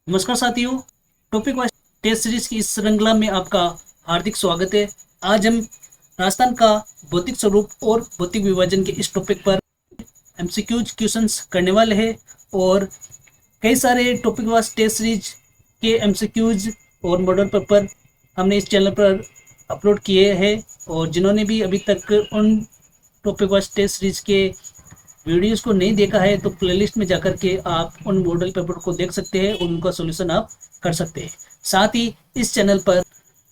नमस्कार साथियों। Topic wise test series की इस श्रृंखला में आपका हार्दिक स्वागत है। आज हम राजस्थान का भौतिक स्वरूप और भौतिक विभाजन के इस टॉपिक पर एमसीक्यूज क्वेश्चंस करने वाले हैं और कई सारे टॉपिक वाइज टेस्ट सीरीज के एमसीक्यूज और मॉडल पेपर हमने इस चैनल पर अपलोड किए हैं और जिन्होंने भी अभी तक उन टॉपिक वाइज टेस्ट सीरीज के वीडियोस को नहीं देखा है तो प्लेलिस्ट में जाकर के आप उन मॉडल पेपर को देख सकते हैं और उनका सॉल्यूशन आप कर सकते हैं। साथ ही इस चैनल पर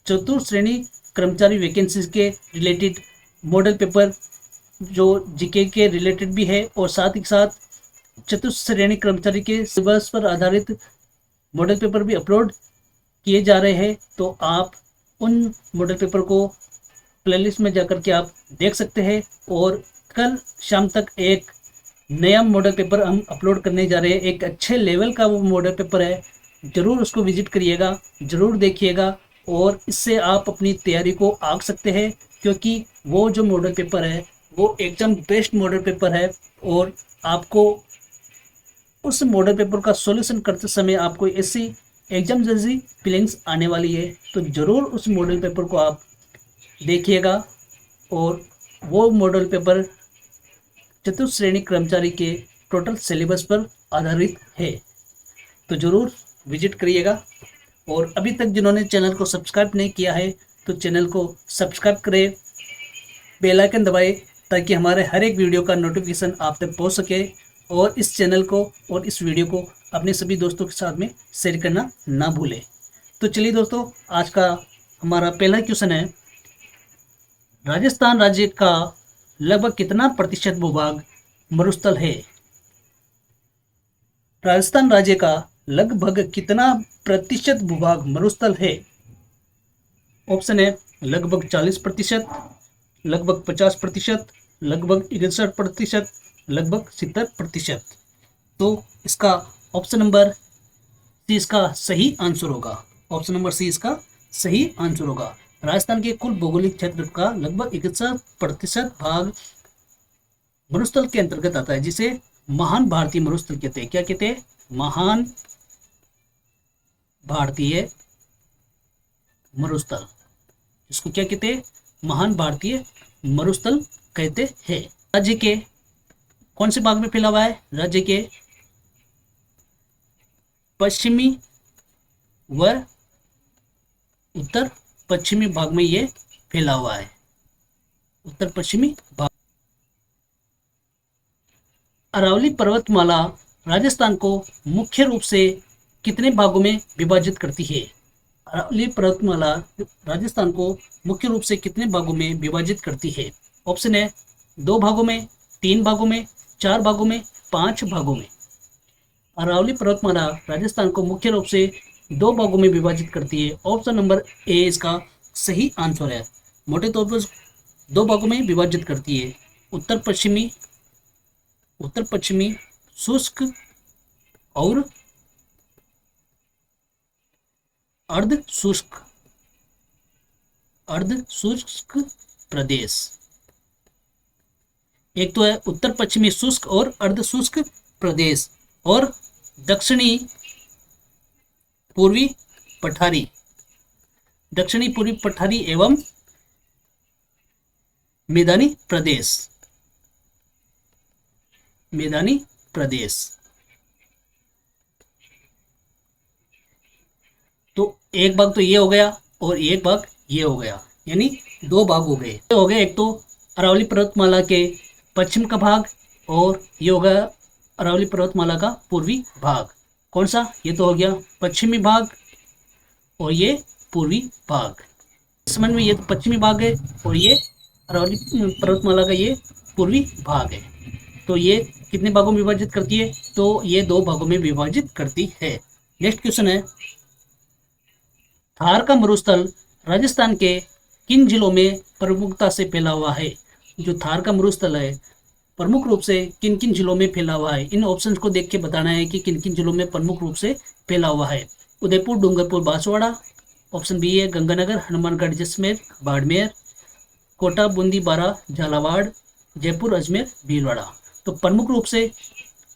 चतुर्थ श्रेणी कर्मचारी वैकेंसीज के रिलेटेड मॉडल पेपर जो जीके के रिलेटेड भी है और साथ ही साथ चतुर्थ श्रेणी कर्मचारी के सिलेबस पर आधारित मॉडल पेपर भी अपलोड किए जा रहे हैं। तो आप उन मॉडल पेपर को प्लेलिस्ट में जाकर के आप देख सकते हैं और कल शाम तक एक नया मॉडल पेपर हम अपलोड करने जा रहे हैं। एक अच्छे लेवल का वो मॉडल पेपर है, ज़रूर उसको विजिट करिएगा, ज़रूर देखिएगा और इससे आप अपनी तैयारी को आग सकते हैं क्योंकि वो जो मॉडल पेपर है वो एकदम बेस्ट मॉडल पेपर है और आपको उस मॉडल पेपर का सॉल्यूशन करते समय आपको ऐसी एग्जाम जैसी फीलिंग्स आने वाली है। तो ज़रूर उस मॉडल पेपर को आप देखिएगा और वो मॉडल पेपर चतुर्थ श्रेणी कर्मचारी के टोटल सिलेबस पर आधारित है। तो ज़रूर विजिट करिएगा और अभी तक जिन्होंने चैनल को सब्सक्राइब नहीं किया है तो चैनल को सब्सक्राइब करें, बेल आइकन दबाएं ताकि हमारे हर एक वीडियो का नोटिफिकेशन आप तक पहुंच सके और इस चैनल को और इस वीडियो को अपने सभी दोस्तों के साथ में शेयर करना ना भूलें। तो चलिए दोस्तों, आज का हमारा पहला क्वेश्चन है, राजस्थान राज्य का लगभग कितना प्रतिशत भूभाग मरुस्थल है? राजस्थान राज्य का लगभग कितना प्रतिशत भूभाग मरुस्थल है? ऑप्शन है लगभग 40%, लगभग 50%, लगभग 61%, लगभग 70%। तो इसका ऑप्शन नंबर सी इसका सही आंसर होगा। ऑप्शन नंबर सी इसका सही आंसर होगा। राजस्थान के कुल भौगोलिक क्षेत्र का लगभग 61% भाग मरुस्थल के अंतर्गत आता है, जिसे महान भारतीय मरुस्थल कहते हैं। क्या कहते हैं? महान भारतीय मरुस्थल। इसको क्या कहते हैं? महान भारतीय मरुस्थल कहते हैं। राज्य के कौन से भाग में फैला हुआ है? राज्य के पश्चिमी व उत्तर पश्चिमी भाग में ये फैला हुआ है। उत्तर पश्चिमी भाग। अरावली पर्वतमाला राजस्थान को मुख्य रूप से कितने भागों में विभाजित करती है? अरावली पर्वतमाला राजस्थान को मुख्य रूप से कितने भागों में विभाजित करती है? ऑप्शन है 2 भागों में, 3 भागों में, 4 भागों में, 5 भागों में। अरावली पर्वतमाला राजस्थान को मुख्य रूप से 2 भागों में विभाजित करती है। ऑप्शन नंबर ए इसका सही आंसर है। मोटे तौर पर 2 भागों में विभाजित करती है, उत्तर पश्चिमी शुष्क और अर्ध शुष्क प्रदेश। एक तो है उत्तर पश्चिमी शुष्क और अर्ध शुष्क प्रदेश और दक्षिणी पूर्वी पठारी एवं मैदानी प्रदेश। तो एक भाग तो ये हो गया और एक भाग ये हो गया, यानी 2 भाग हो गए। एक तो अरावली पर्वतमाला के पश्चिम का भाग और ये हो गया अरावली पर्वतमाला का पूर्वी भाग। कौन सा? ये तो हो गया पश्चिमी भाग और ये पूर्वी भाग। समझ में, ये तो पश्चिमी भाग है और ये अरावली पर्वतमाला का ये पूर्वी भाग है। तो ये कितने भागों में विभाजित करती है? तो ये 2 भागों में विभाजित करती है। नेक्स्ट क्वेश्चन है, थार का मरुस्थल राजस्थान के किन जिलों में प्रमुखता से फैला हुआ है? जो थार का मरुस्थल है प्रमुख रूप से किन किन जिलों में फैला हुआ है? इन ऑप्शंस को देख के बताना है कि किन किन जिलों में प्रमुख रूप से फैला हुआ है। उदयपुर, डूंगरपुर, बांसवाड़ा। ऑप्शन बी है गंगानगर, हनुमानगढ़, जैसलमेर, बाड़मेर, कोटा, बूंदी, बारा, झालावाड़, जयपुर, अजमेर, भीलवाड़ा। तो प्रमुख रूप से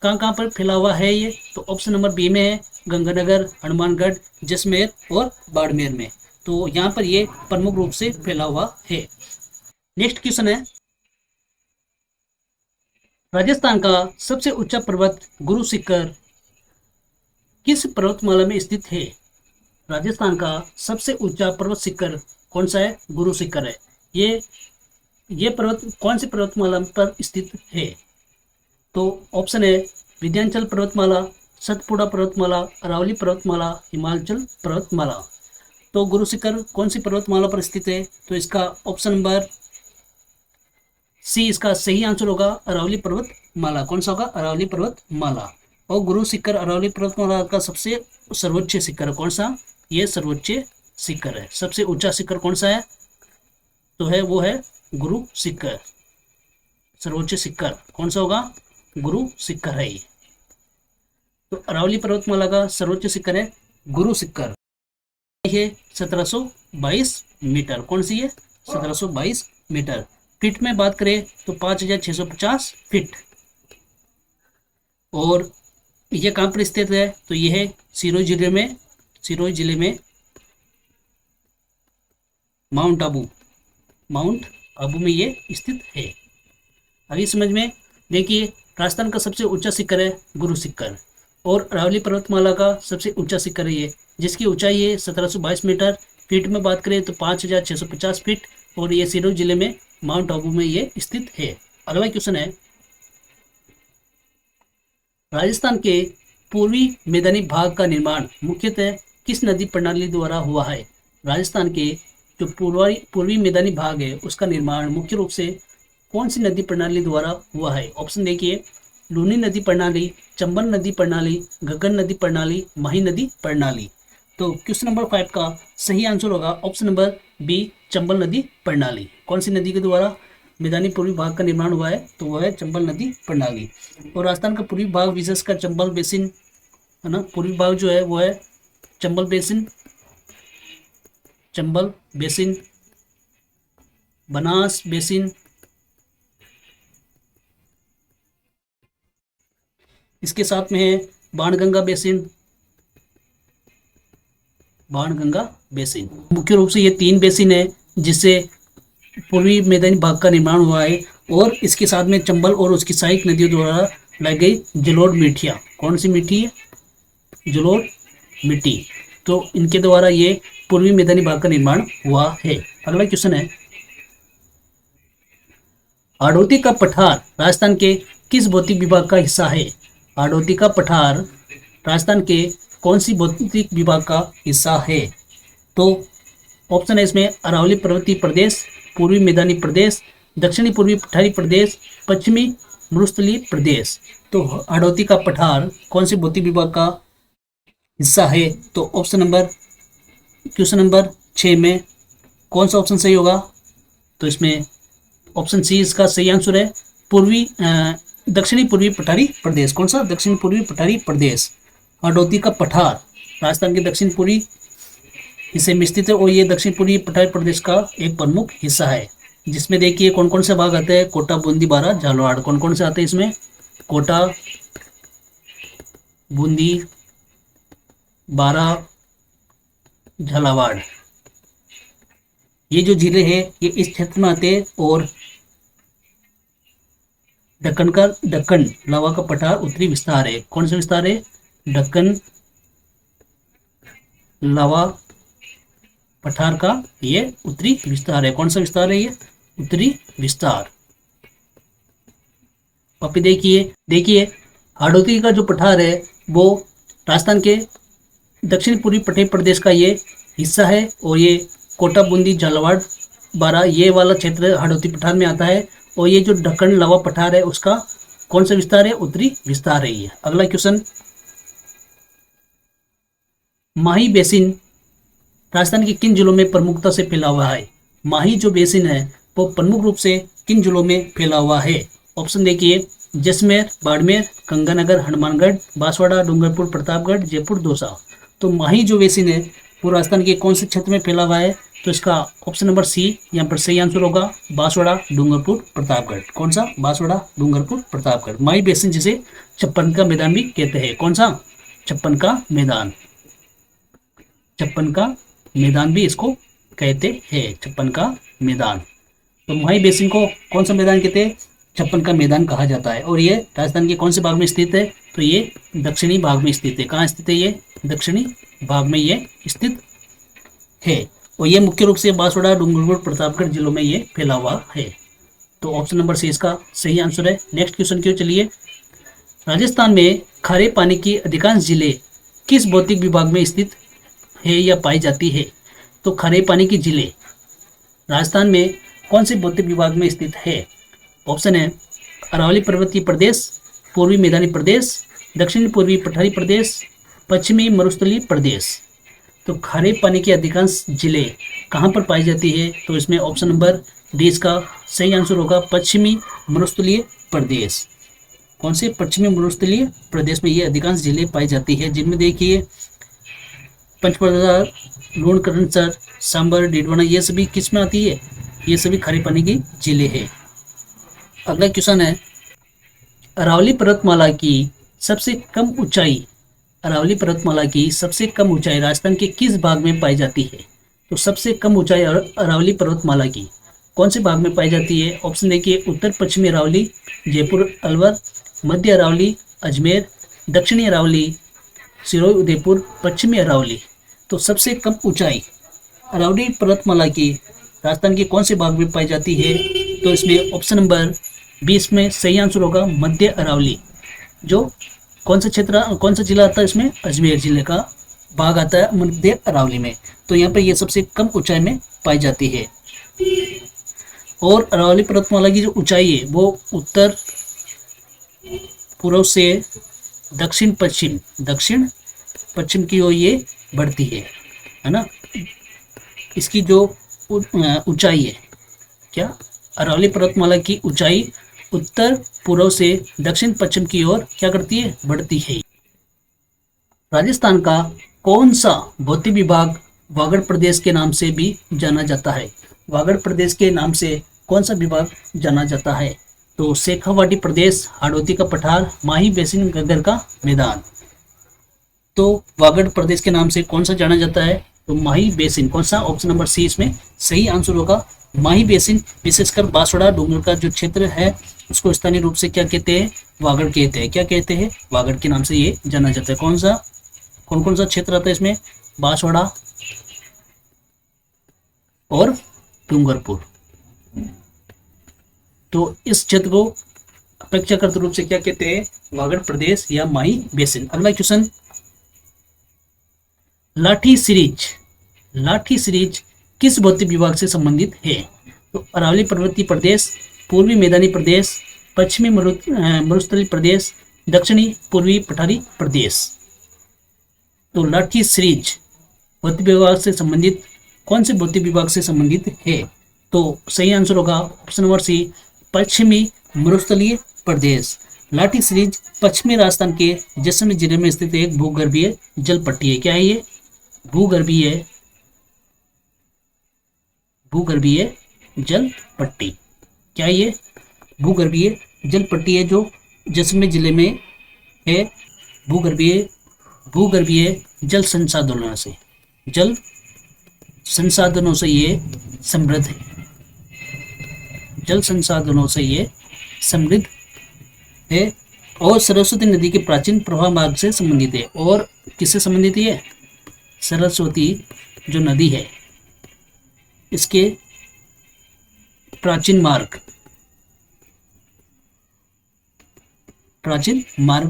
कहाँ कहाँ पर फैला हुआ है ये, तो ऑप्शन नंबर बी में है गंगानगर, हनुमानगढ़, जैसलमेर और बाड़मेर में। तो यहाँ पर ये प्रमुख रूप से फैला हुआ है। नेक्स्ट क्वेश्चन है, राजस्थान का सबसे ऊंचा पर्वत गुरु शिखर किस पर्वतमाला में स्थित है? राजस्थान का सबसे ऊंचा पर्वत शिखर कौन सा है? गुरु शिखर है। ये पर्वत कौन सी पर्वतमाला पर स्थित है? तो ऑप्शन है विंध्याचल पर्वतमाला, सतपुड़ा पर्वतमाला, अरावली पर्वतमाला, हिमाचल पर्वतमाला। तो गुरु शिखर कौन सी पर्वतमाला पर स्थित है? तो इसका ऑप्शन नंबर सी इसका सही आंसर होगा, अरावली पर्वतमाला। कौन सा होगा? अरावली पर्वतमाला। और गुरु शिखर अरावली पर्वतमाला का सबसे सर्वोच्च शिखर कौन सा? ये सर्वोच्च शिखर है। सबसे ऊंचा शिखर कौन सा है? तो है वो है गुरु शिखर। सर्वोच्च शिखर कौन सा होगा? गुरु शिखर है ये। तो अरावली पर्वतमाला का सर्वोच्च शिखर है गुरु शिखर। ये 1722 मीटर। कौन सी है? 1722 मीटर। फीट में बात करें तो 5650 फीट। और ये कहाँ पर स्थित है? तो ये है सिरोही जिले में माउंट आबू में ये स्थित है। आगे समझ में देखिए, राजस्थान का सबसे ऊंचा शिखर है गुरु शिखर और अरावली पर्वतमाला का सबसे ऊंचा शिखर है ये, जिसकी ऊंचाई है 1722 मीटर। फीट में बात करें तो 5650 फीट और ये सिरोही जिले में माउंट आबू में ये स्थित है। अगला क्वेश्चन है, राजस्थान के पूर्वी मैदानी भाग का निर्माण मुख्यतः किस नदी प्रणाली द्वारा हुआ है? राजस्थान के जो पूर्वी मैदानी भाग है उसका निर्माण मुख्य रूप से कौन सी नदी प्रणाली द्वारा हुआ है? ऑप्शन देखिए, लूनी नदी प्रणाली, चंबल नदी प्रणाली, गगन नदी प्रणाली, माही नदी प्रणाली। तो क्वेश्चन नंबर 5 का सही आंसर होगा ऑप्शन नंबर बी, चंबल नदी प्रणाली। कौन सी नदी के द्वारा मैदानी पूर्वी भाग का निर्माण हुआ है? तो वह है चंबल नदी प्रणाली। और राजस्थान का पूर्वी भाग विशेषकर चंबल बेसिन है ना, पूर्वी भाग जो है वो है चंबल बेसिन, बनास बेसिन, इसके साथ में है बाणगंगा बेसिन। मुख्य रूप से ये 3 बेसिन है जिससे पूर्वी मैदानी भाग का निर्माण हुआ है। और इसके साथ में चंबल और उसकी सहायक नदियों द्वारा लाई गई जलोढ़ मिट्टियाँ। कौन सी मिट्टी है? जलोढ़ मिट्टी। तो इनके द्वारा ये पूर्वी मैदानी भाग का निर्माण हुआ है। अगला क्वेश्चन है, हाड़ौती का पठार राजस्थान के किस भौतिक विभाग का हिस्सा है? हाड़ौती का पठार राजस्थान के कौन सी भौतिक विभाग का हिस्सा है? तो ऑप्शन है इसमें अरावली पर्वतीय प्रदेश, पूर्वी मैदानी प्रदेश, दक्षिणी पूर्वी पठारी प्रदेश, पश्चिमी मरुस्थलीय प्रदेश। तो हाड़ौती का पठार कौन से भौतिक विभाग का हिस्सा है? तो क्वेश्चन नंबर 6 में कौन सा ऑप्शन सही होगा? तो इसमें ऑप्शन सी इसका सही आंसर है, दक्षिणी पूर्वी पठारी प्रदेश। कौन सा? दक्षिण पूर्वी पठारी प्रदेश। हाड़ौती का पठार राजस्थान के दक्षिण पूर्वी हिस्से में स्थित है और ये दक्षिण पूर्वी पठारी प्रदेश का एक प्रमुख हिस्सा है, जिसमें देखिए कौन कौन से भाग आते हैं? कोटा, बूंदी, बारा, झालावाड़। कौन कौन से आते हैं इसमें? कोटा, बूंदी, बारा, झालावाड़। ये जो जिले हैं ये इस क्षेत्र में आते हैं। और दक्कन लावा का पठार उत्तरी विस्तार है। कौन सा विस्तार है? दक्कन लावा पठार का ये उत्तरी विस्तार है। कौन सा विस्तार है? ये उत्तरी विस्तार। वापिस देखिए हाड़ौती का जो पठार है वो राजस्थान के दक्षिण पूर्वी पठारी प्रदेश का ये हिस्सा है और ये कोटा, बूंदी, झालावाड़, बारा ये वाला क्षेत्र हाड़ौती पठार में आता है। और ये जो दक्कन लावा पठार है उसका कौन सा विस्तार है? उत्तरी विस्तार है ये। अगला क्वेश्चन, माही बेसिन राजस्थान के किन जिलों में प्रमुखता से फैला हुआ है? माही जो बेसिन है वो प्रमुख रूप से किन जिलों में फैला हुआ है? ऑप्शन देखिए, जैसलमेर, बाड़मेर, गंगानगर, हनुमानगढ़, बांसवाड़ा, डूंगरपुर, प्रतापगढ़, जयपुर, दौसा। तो माही जो बेसिन है वो राजस्थान के कौन से क्षेत्र में फैला हुआ है? तो इसका ऑप्शन नंबर सी यहाँ पर सही आंसर होगा, बांसवाड़ा, डूंगरपुर, प्रतापगढ़। कौन सा? बांसवाड़ा, डूंगरपुर, प्रतापगढ़। माही बेसिन जिसे छप्पन का मैदान भी कहते हैं। कौन सा? छप्पन का मैदान। छप्पन का मैदान भी इसको कहते हैं, छप्पन का मैदान। तो माही बेसिन को कौन सा मैदान कहते हैं? छप्पन का मैदान कहा जाता है। और ये राजस्थान के कौन से भाग में स्थित है? तो ये दक्षिणी भाग में स्थित है। कहाँ स्थित है ये? दक्षिणी भाग में ये स्थित है। और ये मुख्य रूप से बांसवाड़ा, डूंगरपुर, प्रतापगढ़ जिलों में ये फैला हुआ है। तो ऑप्शन नंबर सी इसका सही आंसर है। नेक्स्ट क्वेश्चन क्यों, चलिए। राजस्थान में खारे पानी की अधिकांश झीलें किस भौतिक विभाग में स्थित है या पाई जाती है? तो खारे पानी की झीलें राजस्थान में कौन से भौतिक विभाग में स्थित है? ऑप्शन है अरावली पर्वतीय प्रदेश, पूर्वी मैदानी प्रदेश, दक्षिण पूर्वी पठारी प्रदेश, पश्चिमी मरुस्थलीय प्रदेश। तो खारे पानी की अधिकांश झीलें कहाँ पर पाई जाती है? तो इसमें ऑप्शन नंबर डी इसका सही आंसर होगा, पश्चिमी मरुस्थलीय प्रदेश। कौन से? पश्चिमी मरुस्थलीय प्रदेश में ये अधिकांश झीलें पाई जाती है, जिनमें देखिए पंचपरदा, लूणकरणसर, सांबर, डीडवाना, ये सभी किस में आती है? ये सभी खारे पानी की झीलें हैं। अगला क्वेश्चन है अरावली पर्वतमाला की सबसे कम ऊंचाई, अरावली पर्वतमाला की सबसे कम ऊंचाई राजस्थान के किस भाग में पाई जाती है? तो सबसे कम ऊंचाई अरावली पर्वतमाला की कौन से भाग में पाई जाती है? ऑप्शन देखिए उत्तर पश्चिमी अरावली, जयपुर अलवर, मध्य अरावली, अजमेर, दक्षिणी अरावली, सिरोही उदयपुर, पश्चिमी अरावली। तो सबसे कम ऊंचाई अरावली पर्वतमाला की राजस्थान के कौन से भाग में पाई जाती है? तो इसमें ऑप्शन नंबर 20 में सही आंसर होगा, मध्य अरावली। जो कौन सा क्षेत्र, कौन सा जिला आता है इसमें? अजमेर जिले का भाग आता है मध्य अरावली में। तो यहाँ पर ये सबसे कम ऊंचाई में पाई जाती है। और अरावली पर्वतमाला की जो ऊंचाई है वो उत्तर पूर्व से दक्षिण पश्चिम की ओर ये बढ़ती है ना। इसकी जो ऊंचाई है, क्या? अरावली पर्वतमाला की ऊंचाई उत्तर पूर्व से दक्षिण पश्चिम की ओर क्या करती है? बढ़ती है। राजस्थान का कौन सा भौतिक विभाग वागड़ प्रदेश के नाम से भी जाना जाता है? वागड़ प्रदेश के नाम से कौन सा विभाग जाना जाता है? तो शेखावाटी प्रदेश, हाड़ौती का पठार, माही बेसिन, गग्गर का मैदान। तो वागड़ प्रदेश के नाम से कौन सा जाना जाता है? तो माही बेसिन। कौन सा? ऑप्शन नंबर सी इसमें सही आंसर होगा, माही बेसिन। विशेषकर बांसवाड़ा डूंगर का जो क्षेत्र है उसको स्थानीय रूप से क्या कहते हैं? वागड़ कहते हैं। क्या कहते हैं? वागड़ के नाम से ये जाना जाता है। कौन कौन सा क्षेत्र आता है इसमें? बांसवाड़ा और डूंगरपुर। तो इस क्षेत्र को अपेक्षाकृत रूप से क्या कहते हैं? वागड़ प्रदेश या माही बेसिन। अगला क्वेश्चन, लाठी सीरीज किस भौतिक विभाग से संबंधित है? तो अरावली पर्वतीय प्रदेश, पूर्वी मैदानी प्रदेश, पश्चिमी मरुस्थलीय प्रदेश, दक्षिणी पूर्वी पठारी प्रदेश। तो लाठी सीरीज भौतिक विभाग से संबंधित कौन से भौतिक विभाग से संबंधित है? तो सही आंसर होगा ऑप्शन नंबर सी, पश्चिमी मरुस्थलीय प्रदेश। लाठी सीरीज पश्चिमी राजस्थान के जैसलमेर जिले में स्थित एक भूगर्भीय जल पट्टी है। क्या है ये? भूगर्भीय जल पट्टी। क्या है ये? भूगर्भीय जल पट्टी है जो जैसलमेर जिले में है। भूगर्भीय जल संसाधनों से ये समृद्ध है। जल संसाधनों से ये समृद्ध है और सरस्वती नदी के प्राचीन प्रवाह मार्ग से संबंधित है। और किससे संबंधित है? सरस्वती जो नदी है इसके प्राचीन मार्ग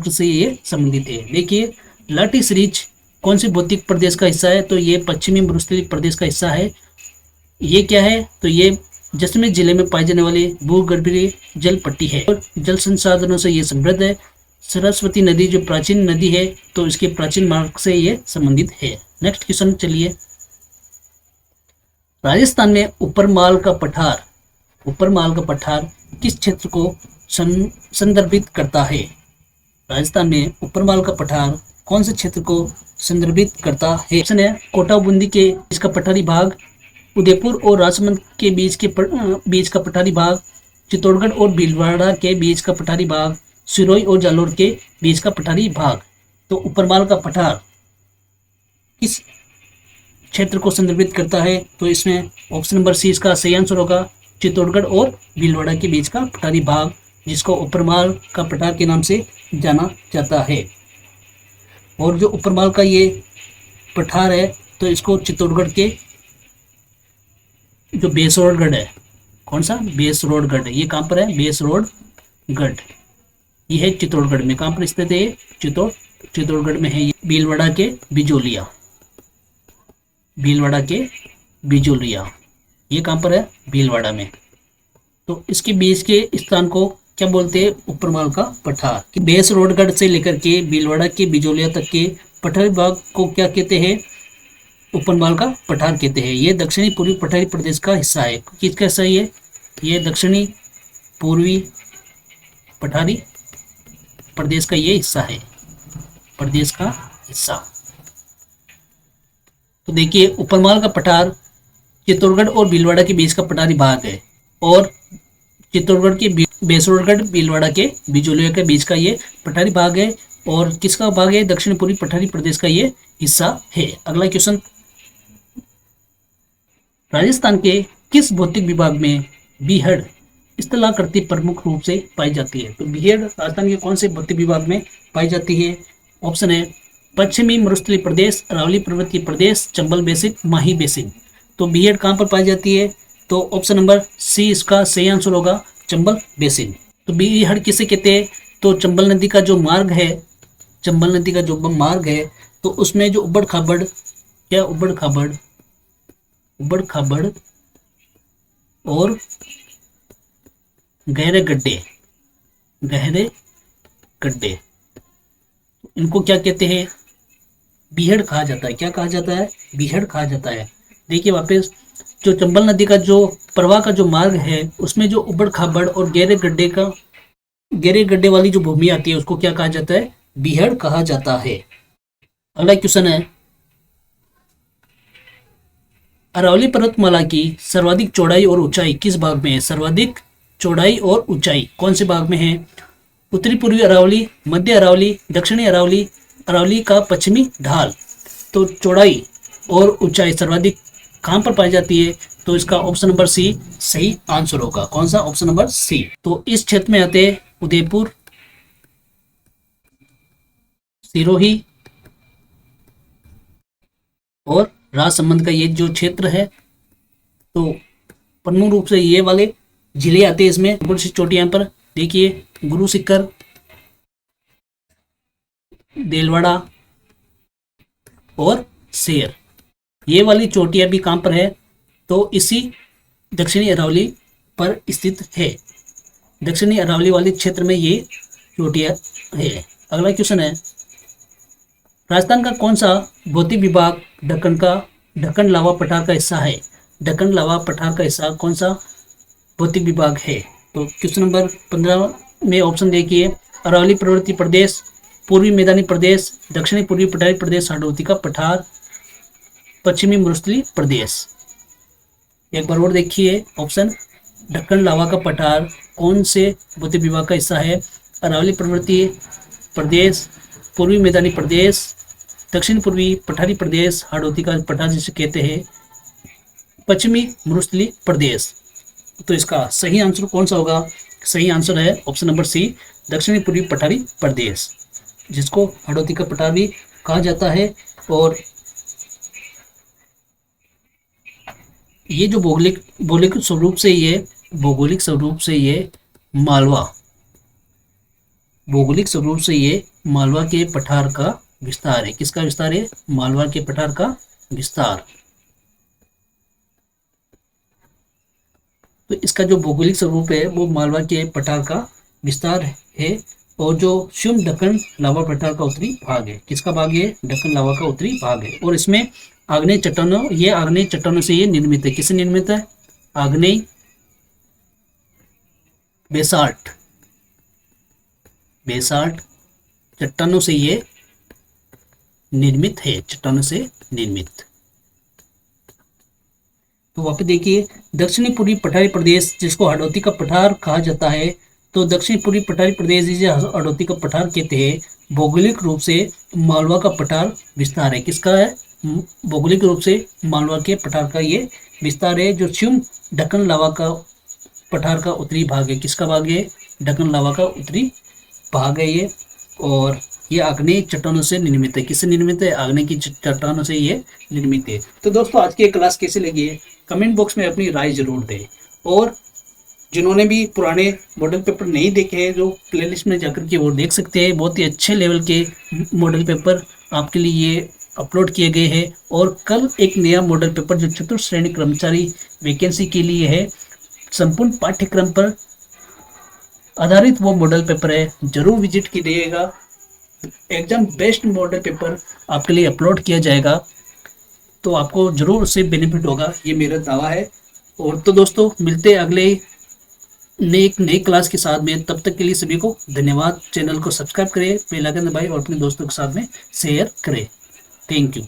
से ये संबंधित है। देखिए लाठी सीरीज कौन से भौतिक प्रदेश का हिस्सा है? तो ये पश्चिमी मरुस्थलीय प्रदेश का हिस्सा है। ये क्या है? तो ये जैसलमेर जिले में पाई जाने वाली भूगर्भीय जल पट्टी है और जल संसाधनों से ये समृद्ध है। सरस्वती नदी जो प्राचीन नदी है तो इसके प्राचीन मार्ग से ये संबंधित है। नेक्स्ट क्वेश्चन चलिए, राजस्थान में उपरमाल का पठार किस क्षेत्र को संदर्भित करता है? राजस्थान में उपरमाल का पठार कौन से क्षेत्र को संदर्भित करता है? ऑप्शन है कोटा बूंदी के इसका पठारी भाग, उदयपुर और राजसमंद के बीच का पठारी भाग, चित्तौड़गढ़ और भीलवाड़ा के बीच का पठारी भाग, सिरोही और जालोर के बीच का पठारी भाग। तो ऊपरमाल का पठार किस क्षेत्र को संदर्भित करता है? तो इसमें ऑप्शन नंबर सी इसका सही आंसर होगा। चित्तौड़गढ़ और भीलवाड़ा के बीच का पठारी भाग, जिसको ऊपरमाल का पठार के नाम से जाना जाता है। और जो ऊपरमाल का ये पठार है, तो इसको चित्तौड़गढ़ के जो बेसरोडगढ़ है, कौन सा? बेसरोडगढ़। ये कहाँ पर है? बेसरोडगढ़। ये है चित्तौड़गढ़ में। कहाँ पर स्थित है? चित्तौड़गढ़ में है। ये भीलवाड़ा के बिजोलिया, भीलवाड़ा के बिजोलिया, ये कहाँ पर है? भीलवाड़ा में। तो इसके बीच के स्थान को क्या बोलते हैं? ऊपरमाल का पठार। बेसरोडगढ़ से लेकर के भीलवाड़ा के बिजोलिया तक के पठारी भाग को क्या कहते हैं? ऊपरमाल का पठार कहते हैं। ये दक्षिणी पूर्वी पठारी प्रदेश का हिस्सा है। किसका हिस्सा है ये दक्षिणी पूर्वी पठारी प्रदेश का ये हिस्सा है, प्रदेश का हिस्सा। तो देखिए, ऊपरमाल का पठार चित्तौड़गढ़ और भीलवाड़ा के बीच का पठारी भाग है, और चित्तौड़गढ़ के बेसरोडगढ़ भीलवाड़ा के बिजोलिया के बीच का ये पठारी भाग है। और किसका भाग है? दक्षिण पूर्वी पठारी प्रदेश का ये हिस्सा है। अगला क्वेश्चन, राजस्थान के किस भौतिक विभाग में बीहड़ स्थलाकृति प्रमुख रूप से पाई जाती है? तो बीहड़ राजस्थान के कौन से भौतिक विभाग में पाई जाती है? ऑप्शन है पश्चिमी मरुस्थलीय प्रदेश, अरावली पर्वतीय प्रदेश, चंबल बेसिन, माही बेसिन। तो बीहड़ कहाँ पर पाई जाती है? तो ऑप्शन नंबर सी इसका सही आंसर होगा, चंबल बेसिन। तो बीहड़ किसे कहते हैं? तो चंबल नदी का जो मार्ग है, चंबल नदी का जो मार्ग है, तो उसमें जो उबड़ खाबड़ और गहरे गड्ढे, इनको क्या कहते हैं? बीहड़ कहा जाता है। क्या कहा जाता है? बीहड़ कहा जाता है। देखिए वापस, जो चंबल नदी का जो प्रवाह का जो मार्ग है, उसमें जो उबड़ खाबड़ और गहरे गड्ढे वाली जो भूमि आती है, उसको क्या कहा जाता है? बीहड़ कहा जाता है। अगला क्वेश्चन है, अरावली पर्वतमाला की सर्वाधिक चौड़ाई और ऊंचाई किस भाग में है? सर्वाधिक चौड़ाई और ऊंचाई कौन से भाग में है? उत्तरी पूर्वी अरावली, मध्य अरावली, दक्षिणी अरावली, अरावली का पश्चिमी ढाल। तो चौड़ाई और ऊंचाई सर्वाधिक कहां पर पाई जाती है? तो इसका ऑप्शन नंबर सी सही आंसर होगा। कौन सा? Option number C. तो इस क्षेत्र में आते हैं उदयपुर, सिरोही और राजसमंद का ये जो क्षेत्र है, तो प्रमुख रूप से ये वाले जिले आते हैं इसमें। ऊपर से चोटियां पर देखिए, गुरु सिक्कर, देलवाड़ा और शेर, ये वाली चोटियां भी कहां पर है? तो इसी दक्षिणी अरावली पर स्थित है। दक्षिणी अरावली वाले क्षेत्र में ये चोटियां है। अगला क्वेश्चन है, राजस्थान का कौन सा भौतिक विभाग ढक्कन लावा पठार का हिस्सा है? ढक्कन लावा पठार का हिस्सा कौन सा भौतिक विभाग है? तो क्वेश्चन नंबर 15 में ऑप्शन देखिए, अरावली पर्वतीय प्रदेश, पूर्वी मैदानी प्रदेश, दक्षिणी पूर्वी पठारी प्रदेश, हाड़ौती का पठार, पश्चिमी मरुस्थलीय प्रदेश। एक बार और देखिए ऑप्शन, ढक्कन लावा का पठार कौन से भौतिक विभाग का हिस्सा है? अरावली पर्वतीय प्रदेश, पूर्वी मैदानी प्रदेश, दक्षिण पूर्वी पठारी प्रदेश, हाड़ौती का पठार जिसे कहते हैं, पश्चिमी मरुस्थलीय प्रदेश। तो इसका सही आंसर कौन सा होगा? सही आंसर है ऑप्शन नंबर सी, दक्षिणी पूर्वी पठारी प्रदेश, जिसको हाड़ौती का पठार भी कहा जाता है। और ये जो भौगोलिक स्वरूप से ये मालवा के पठार का विस्तार है। किसका विस्तार है? मालवा के पठार का विस्तार। तो इसका जो भौगोलिक स्वरूप है वो मालवा के पठार का विस्तार है। और जो शिव ढक्कन लावा पठार का उत्तरी भाग है। किसका भाग है? ढक्कन लावा का उत्तरी भाग है। और इसमें आग्नेय चट्टानों से ये निर्मित है। किससे निर्मित है? आग्नेय बेसाल्ट चट्टानों से ये निर्मित है, चट्टानों से निर्मित। तो वहां पे देखिए, दक्षिणी पूर्वी पठारी प्रदेश जिसको हाड़ौती का पठार कहा जाता है, तो दक्षिण पूर्वी पठारी प्रदेश जिसे हाड़ौती का पठार कहते हैं, भौगोलिक रूप से मालवा का पठार विस्तार है। किसका है? भौगोलिक रूप से मालवा के पठार का ये विस्तार है। जो शिव ढक्कन लावा का पठार का उत्तरी भाग है, किसका भाग है? ढक्कन लावा का उत्तरी भाग है ये। और ये आग्नेय चट्टानों से निर्मित है। किससे निर्मित है? आग्नेय की चट्टानों से ये निर्मित है। तो दोस्तों आज की ये क्लास कैसी लगी है कमेंट बॉक्स में अपनी राय जरूर दें। और जिन्होंने भी पुराने मॉडल पेपर नहीं देखे हैं, जो प्लेलिस्ट में जाकर के वो देख सकते हैं। बहुत ही अच्छे लेवल के मॉडल पेपर आपके लिए ये अपलोड किए गए हैं। और कल एक नया मॉडल पेपर जो चतुर्थ श्रेणी कर्मचारी वैकेंसी के लिए है, संपूर्ण पाठ्यक्रम पर आधारित वो मॉडल पेपर है, जरूर विजिट कीजिएगा। एग्जाम बेस्ट मॉडल पेपर आपके लिए अपलोड किया जाएगा, तो आपको जरूर उससे बेनिफिट होगा, ये मेरा दावा है। और तो दोस्तों मिलते हैं अगले नई क्लास के साथ में। तब तक के लिए सभी को धन्यवाद। चैनल को सब्सक्राइब करें, बेल आइकन दबाएं और अपने दोस्तों के साथ में शेयर करें। Thank you.